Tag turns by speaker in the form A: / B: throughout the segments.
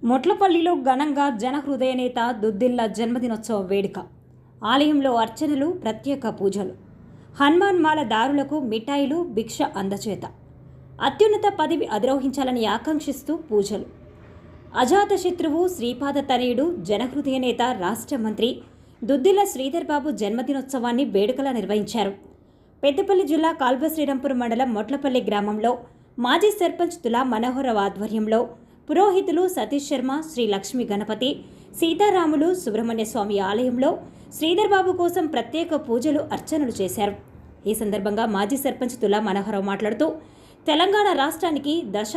A: మొట్లపల్లిలో ఘనంగా జనహృదయ నేత దుద్దిల్ల జన్మదినోత్సవ వేడుక. ఆలయంలో అర్చనలు, ప్రత్యేక పూజలు, హనుమాన్ మాల దారులకు మిఠాయిలు, భిక్ష అందచేత, అత్యున్నత పదవి అధిరోహించాలని ఆకాంక్షిస్తూ పూజలు. అజాతశత్రువు శ్రీపాద తనయుడు జనహృదయ నేత రాష్ట్ర మంత్రి దుద్దిల్ల శ్రీధర్ బాబు జన్మదినోత్సవాన్ని వేడుకలా నిర్వహించారు. పెద్దపల్లి జిల్లా కాల్వశ్రీరాంపురం మండలం మొట్లపల్లి గ్రామంలో మాజీ సర్పంచ్ తులా మనోహరరావు ఆధ్వర్యంలో పురోహితులు సతీష్ శర్మ, శ్రీ లక్ష్మీ గణపతి, సీతారాములు సుబ్రహ్మణ్య స్వామి ఆలయంలో శ్రీధర్ బాబు కోసం ప్రత్యేక పూజలు, అర్చనలు చేశారు. ఈ సందర్భంగా మాజీ సర్పంచ్ తులా మనోహరరావు మాట్లాడుతూ, తెలంగాణ రాష్ట్రానికి దశ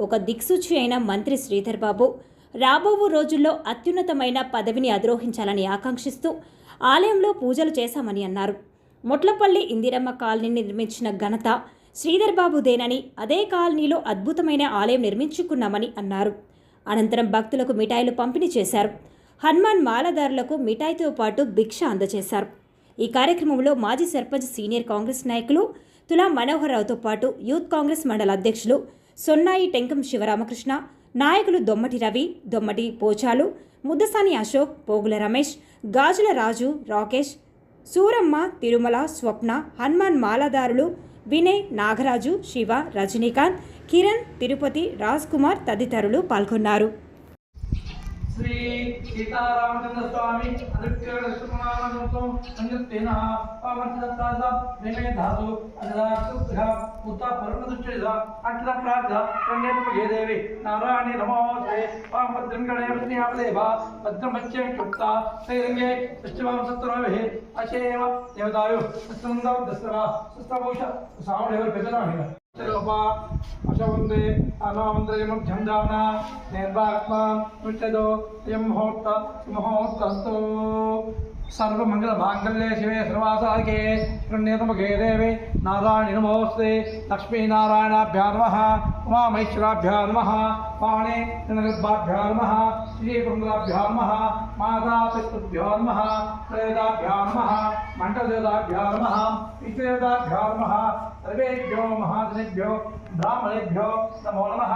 A: ఒక దిక్సూచి అయిన మంత్రి శ్రీధర్ బాబు రాబో రోజుల్లో అత్యున్నతమైన పదవిని అధిరోహించాలని ఆకాంక్షిస్తూ ఆలయంలో పూజలు చేశామని అన్నారు. మొట్లపల్లి ఇందిరమ్మ కాలనీని నిర్మించిన ఘనత శ్రీధర్ బాబుదేనని, అదే కాలనీలో అద్భుతమైన ఆలయం నిర్మించుకున్నామని అన్నారు. అనంతరం భక్తులకు మిఠాయిలు పంపిణీ చేశారు. హనుమాన్ మాలదారులకు మిఠాయితో పాటు భిక్ష అందజేశారు. ఈ కార్యక్రమంలో మాజీ సర్పంచ్, సీనియర్ కాంగ్రెస్ నాయకులు తులా మనోహరరావుతో పాటు యూత్ కాంగ్రెస్ మండల అధ్యక్షులు సొన్నాయి టెంకం శివరామకృష్ణ, నాయకులు దొమ్మటి రవి, దొమ్మటి పోచాలు, ముద్దసాని అశోక్, పోగుల రమేష్, గాజుల రాజు, రాకేష్, సూరమ్మ, తిరుమల, స్వప్న, హనుమాన్ మాలదారులు వినయ్, నాగరాజు, శివ, రజనీకాంత్, కిరణ్, తిరుపతి, రాజ్ కుమార్ తదితరులు పాల్గొన్నారు.
B: శ్రీ సీతారామచంద్ర స్వామి దేవి నారాయణి నమోస్తే భద్రమచ్చే సృష్టివాంసత్రమే అశేవ దేవతాయు దసరా సుస్థభూష సామదేవ పెద్దనామి అశవందే అనామంత్రయమం ఝందానా నిర్వాత్మా నృత్యదో యం ముహూర్త సుముహూర్తస్తు సర్వమంగళ మాంగళ్యే శివే సర్వాసాధికే పుణ్యతమగే దేవి నారాయణి నమోస్తే లక్ష్మీనారాయణాభ్యా నమః ఉమామహేశ్వరాభ్యా నమః పాణే గణగర్భాభ్యా నమః శ్రీకుండాభ్యా నమః మాతాపితృభ్యో నమః ప్రేదాభ్యా నమః మంటదేవతాభ్యా నమః విశ్వేదాభ్యా నమః సర్వేభ్యో మహాజనేభ్యో బ్రాహ్మణేభ్యో నమో నమః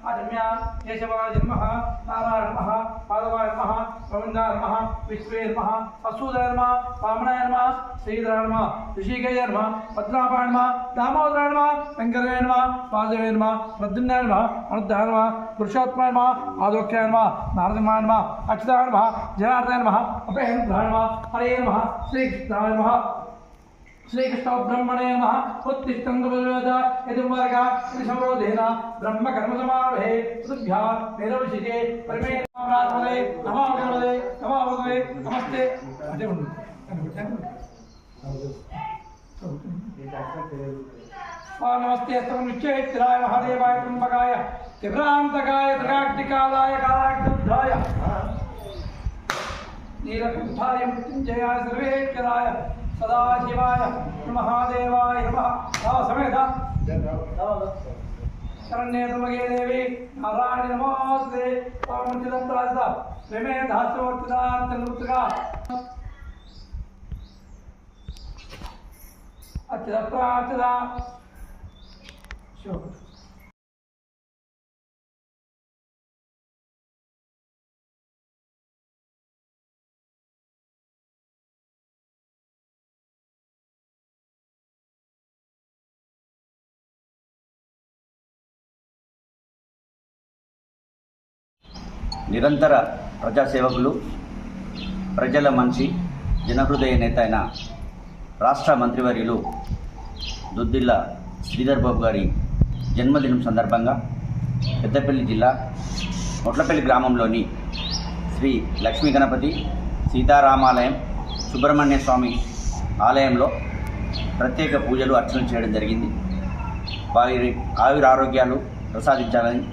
B: ఆగమ్య కేశవాయ నమః నారాయణ నమః మాధవాయ నమః గోవిందాయ నమః విశ్వే నమః అసూదాయ నమః వామనాయ నమః శ్రీధరాయ నమః ఋషికేయ నమః పద్మనాభాయ నమః దామోదరాయ నమః శంకరాయ నమః వాసుదేవాయ నమః ప్రద్యుమ్నాయ నమః అనుద్ధాయ నమః పురుషోత్తమాయ నమః ఆదోక్యాయ నమః నారదమాయ నమః అచ్యుతాయ నమః జనార్దనాయ నమః అభయంద్రాయ నమః హరే నమః శ్రీకృష్ణాయ నమః శ్రీకృష్ణ బ్రహ్మణే నమః ఉత్తిష్టంగ యదువర్గ సమరోధేన బ్రహ్మ కర్మ సమారోహే శుద్ధ్యా వేదవిషిజే పరిమే నమః నమో భగవతే నమో భగవతే నమస్తే అంటే నమస్తే స్తవం నిశ్చయత్రాయ మహాదేవాయ త్రంబకాయ త్రిభ్రాంతకాయ త్రికాగ్నికాలాయ కాలాగ్నిరుద్ధాయ నీలకంఠాయ మృత్యుంజయాయ సర్వేశ్వరాయ సదాశివాయ మహాదేవాయ నమః సమేత శరణ్యే త్రయంబకే దేవి నారాయణి నమోస్తే ఓంచిదప్రాస ప్రేమే ధాసోర్తిదాంతనృతగా అత్యప్రాచదా శోభ
C: నిరంతర ప్రజాసేవకులు, ప్రజల మనిషి, జనహృదయ నేత అయిన రాష్ట్ర మంత్రివర్యులు దుద్దిల్ల శ్రీధర్ బాబు గారి జన్మదినం సందర్భంగా పెద్దపల్లి జిల్లా మొట్లపల్లి గ్రామంలోని శ్రీ లక్ష్మీ గణపతి, సీతారామాలయం, సుబ్రహ్మణ్య స్వామి ఆలయంలో ప్రత్యేక పూజలు, అర్చనలు చేయడం జరిగింది. వారి ఆయురారోగ్యాలు ప్రసాదించాలని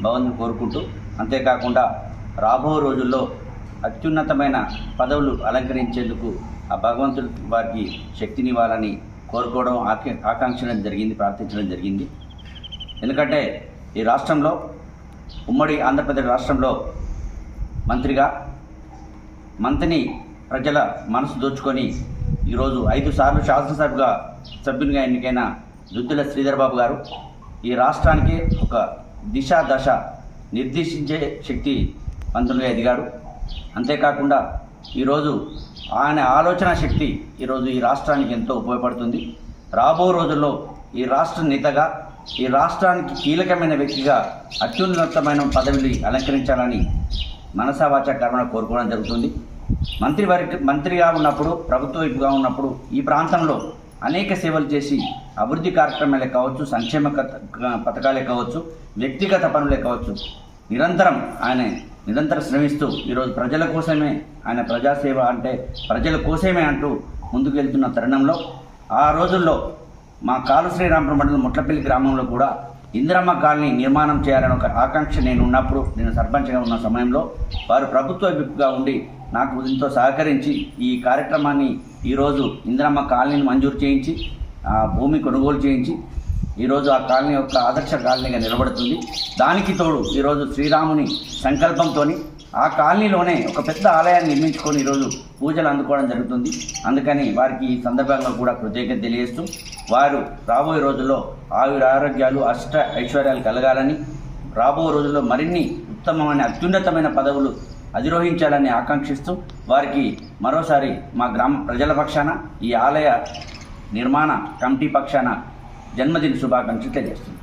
C: భగవంతుని కోరుకుంటూ, అంతేకాకుండా రాబో రోజుల్లో అత్యున్నతమైన పదవులు అలంకరించేందుకు ఆ భగవంతుడు వారికి శక్తినివ్వాలని కోరుకోవడం, ఆకాంక్షించడం జరిగింది, ప్రార్థించడం జరిగింది. ఎందుకంటే ఈ రాష్ట్రంలో, ఉమ్మడి ఆంధ్రప్రదేశ్ రాష్ట్రంలో మంత్రిగా మంత్రిని ప్రజల మనసు దోచుకొని ఈరోజు 5 సార్లు శాసనసభ్యునిగా ఎన్నికైన దుద్దిల్ల శ్రీధర్ బాబు గారు ఈ రాష్ట్రానికి ఒక దిశ దశ నిర్దేశించే శక్తి పంతులుగా ఎదిగాడు. అంతేకాకుండా ఈరోజు ఆయన ఆలోచన శక్తి ఈరోజు ఈ రాష్ట్రానికి ఎంతో ఉపయోగపడుతుంది. రాబో రోజుల్లో ఈ రాష్ట్ర నేతగా, ఈ రాష్ట్రానికి కీలకమైన వ్యక్తిగా అత్యున్నతమైన పదవిని అలంకరించాలని మనసావాచ కర్మణ కోరుకోవడం జరుగుతుంది. మంత్రిగా ఉన్నప్పుడు, ప్రభుత్వ వైపుగా ఉన్నప్పుడు ఈ ప్రాంతంలో అనేక సేవలు చేసి అభివృద్ధి కార్యక్రమాలే కావచ్చు, సంక్షేమ పథకాలే కావచ్చు, వ్యక్తిగత పనులే కావచ్చు, నిరంతరం శ్రమిస్తూ ఈరోజు ప్రజల కోసమే, ఆయన ప్రజాసేవ అంటే ప్రజల కోసమే అంటూ ముందుకు వెళ్తున్న తరుణంలో ఆ రోజుల్లో మా కాలు శ్రీరాంపురం మండలం ముట్లపల్లి గ్రామంలో కూడా ఇందిరమ్మ కాలనీ నిర్మాణం చేయాలని ఒక ఆకాంక్ష నేను సర్పంచ్గా ఉన్న సమయంలో వారు ప్రభుత్వ విప్గా ఉండి నాకు ఎంతో సహకరించి ఈ కార్యక్రమాన్ని ఈరోజు ఇందిరమ్మ కాలనీని మంజూరు చేయించి ఆ భూమి కొనుగోలు చేయించి ఈరోజు ఆ కాలనీ యొక్క ఆదర్శ కాలనీగా నిలబడుతుంది. దానికి తోడు ఈరోజు శ్రీరాముని సంకల్పంతో ఆ కాలనీలోనే ఒక పెద్ద ఆలయాన్ని నిర్మించుకొని ఈరోజు పూజలు అందుకోవడం జరుగుతుంది. అందుకని వారికి ఈ సందర్భంగా కూడా కృతజ్ఞత తెలియజేస్తూ వారు రాబోయే రోజుల్లో ఆరోగ్యాలు ఐశ్వర్యాలు కలగాలని, రాబోయే రోజుల్లో మరిన్ని ఉత్తమమైన అత్యున్నతమైన పదవులు అధిరోహించాలని ఆకాంక్షిస్తూ వారికి మరోసారి మా గ్రామ ప్రజల పక్షాన, ఈ ఆలయ నిర్మాణ కమిటీ పక్షాన జన్మదిన శుభాకాంక్షలు తెలియజేస్తుంది.